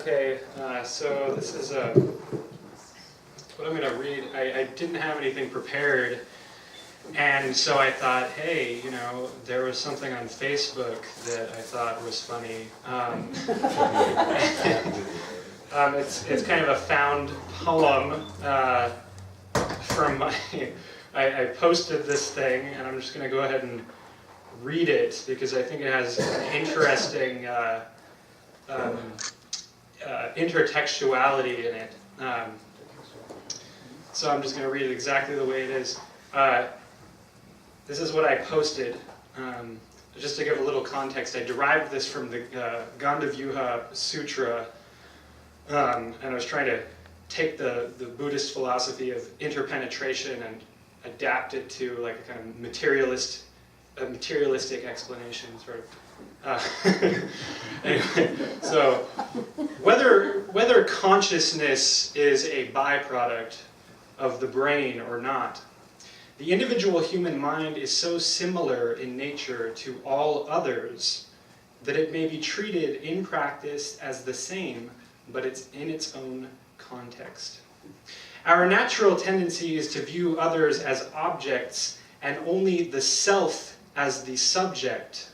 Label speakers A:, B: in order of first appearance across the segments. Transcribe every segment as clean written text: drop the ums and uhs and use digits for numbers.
A: Okay, so this is what I'm going to read. I didn't have anything prepared, and so I thought, hey, you know, there was something on Facebook that I thought was funny. It's kind of a found poem from my. I posted this thing, and I'm just going to go ahead and read it because I think it has an interesting intertextuality in it. So I'm just going to read it exactly the way it is. This is what I posted. Just to give a little context, I derived this from the Gandavyuha Sutra, and I was trying to take the Buddhist philosophy of interpenetration and adapt it to like a kind of materialistic explanation, sort of. Anyway, so whether consciousness is a byproduct of the brain or not, the individual human mind is so similar in nature to all others that it may be treated in practice as the same, but it's in its own context. Our natural tendency is to view others as objects and only the self as the subject.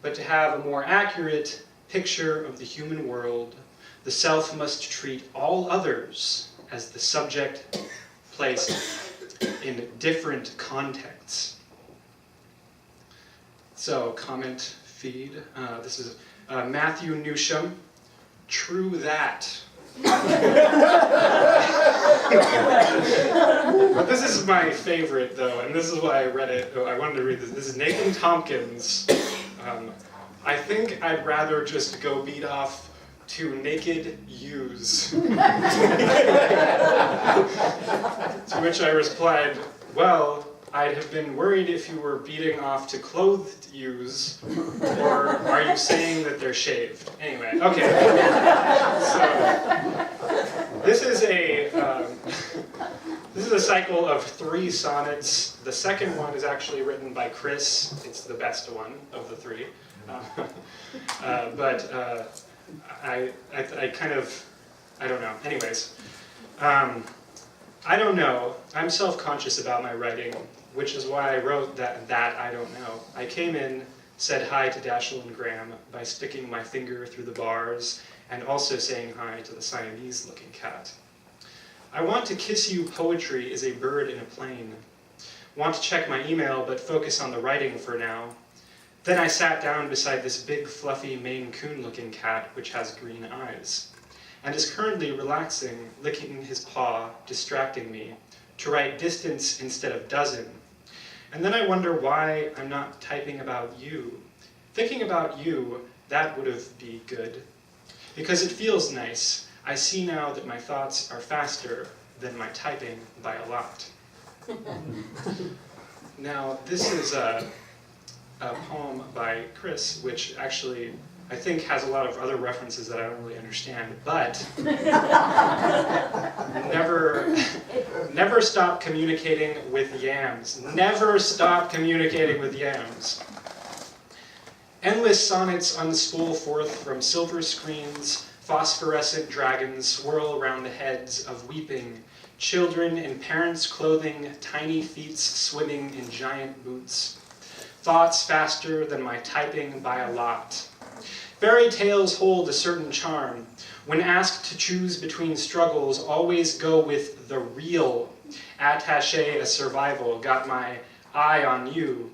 A: But to have a more accurate picture of the human world, the self must treat all others as the subject placed in different contexts. So, comment feed. This is Matthew Newsham. True that. But this is my favorite, though, and this is why I read it. I wanted to read this. This is Nathan Tompkins. I think I'd rather just go beat off to naked ewes. To which I replied, well, I'd have been worried if you were beating off to clothed ewes, or are you saying that they're shaved? Anyway, okay. So, this is a cycle of 3 sonnets. The second one is actually written by Chris. It's the best one of the 3. But I kind of, I don't know. Anyways, I don't know. I'm self-conscious about my writing, which is why I wrote that I don't know. I came in, said hi to Dashiell and Graham by sticking my finger through the bars and also saying hi to the Siamese-looking cat. I want to kiss you poetry is a bird in a plane. Want to check my email, but focus on the writing for now. Then I sat down beside this big, fluffy Maine Coon-looking cat, which has green eyes, and is currently relaxing, licking his paw, distracting me, to write distance instead of dozen. And then I wonder why I'm not typing about you. Thinking about you, that would have been good. Because it feels nice. I see now that my thoughts are faster than my typing by a lot. Now, this is a poem by Chris, which actually I think has a lot of other references that I don't really understand, but never stop communicating with yams. Never stop communicating with yams. Endless sonnets unspool forth from silver screens. Phosphorescent dragons swirl around the heads of weeping children in parents' clothing, tiny feet swimming in giant boots. Thoughts faster than my typing by a lot. Fairy tales hold a certain charm. When asked to choose between struggles, always go with the real. Attaché a survival, got my eye on you.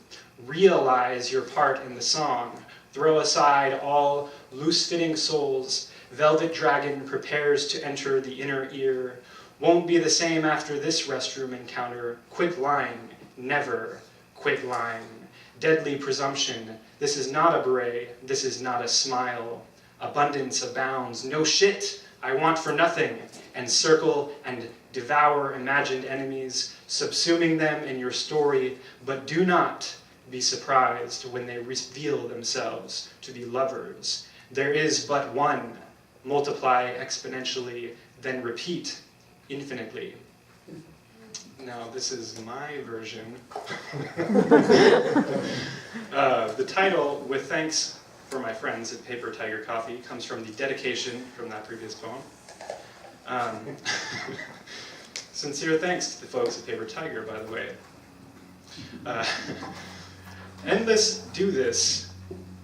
A: Realize your part in the song. Throw aside all loose-fitting souls. Velvet dragon prepares to enter the inner ear. Won't be the same after this restroom encounter. Quick line, never. Quick line. Deadly presumption. This is not a beret. This is not a smile. Abundance abounds. No shit. I want for nothing. And circle and devour imagined enemies, subsuming them in your story, but do not be surprised when they reveal themselves to be lovers. There is but one. Multiply exponentially, then repeat infinitely. Now, this is my version. The title, with thanks for my friends at Paper Tiger Coffee comes from the dedication from that previous poem. Sincere thanks to the folks at Paper Tiger, by the way. Endless do this.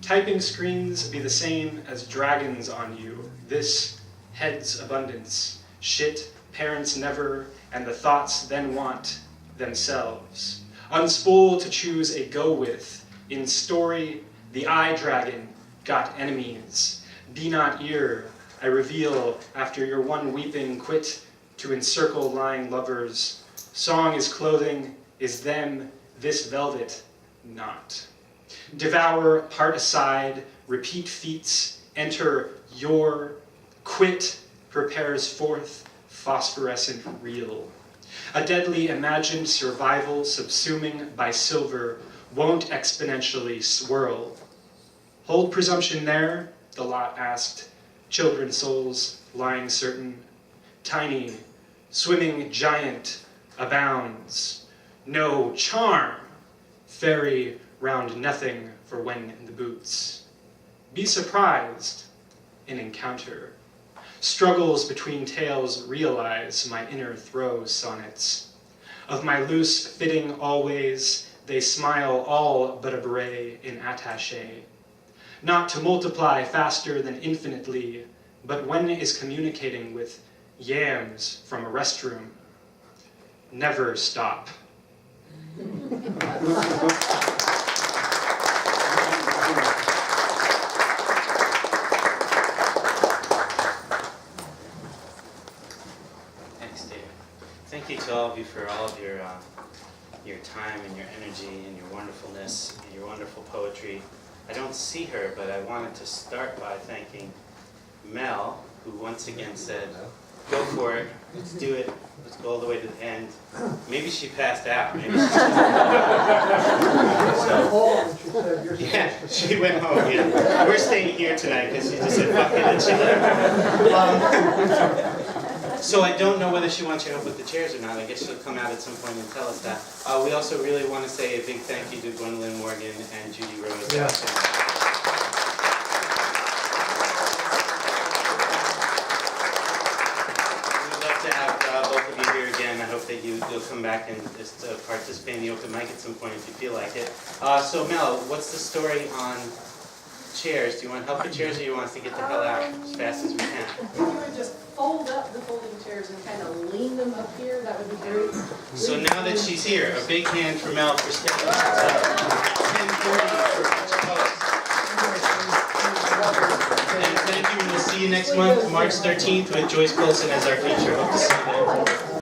A: Typing screens be the same as dragons on you. This head's abundance. Shit parents never, and the thoughts then want themselves. Unspool to choose a go with. In story, the eye dragon got enemies. Be not ear, I reveal after your one weeping quit to encircle lying lovers. Song is clothing, is them, this velvet not. Devour, part aside, repeat feats, enter your quit, prepares forth, phosphorescent reel. A deadly imagined survival subsuming by silver won't exponentially swirl. Hold presumption there, the lot asked, children's souls lying certain. Tiny, swimming giant abounds. No charm, fairy round nothing for when in the boots. Be surprised in encounter. Struggles between tales realize my inner throw sonnets. Of my loose fitting always, they smile all but a beret in attaché. Not to multiply faster than infinitely, but when is communicating with yams from a restroom. Never stop.
B: Thanks, Dave. Thank you to all of you for all of your time and your energy and your wonderfulness and your wonderful poetry. I don't see her, but I wanted to start by thanking Mel, who once again said, go for it, let's do it, let's go all the way to the end. Maybe she passed out. Maybe she yeah, she went home. Yeah. We're staying here tonight because she just said, fuck it, and she left. So I don't know whether she wants you to help with the chairs or not. I guess she'll come out at some point and tell us that. We also really want to say a big thank you to Gwendolyn Morgan and Judy Rose.
C: Yeah.
B: We'd love to have both of you here again. I hope that you'll come back and just participate in the open mic at some point if you feel like it. So Mel, what's the story on chairs? Do you want help with chairs, or you want us to get the hell out as fast as we can?
D: If you would just fold up the folding chairs and kind of lean them up here, that would be great.
B: So now that she's here, a big hand for Mel for staying. 10:40 for And thank you, and we'll see you next month, March 13th, with Joyce Wilson as our feature. Hope to see you then.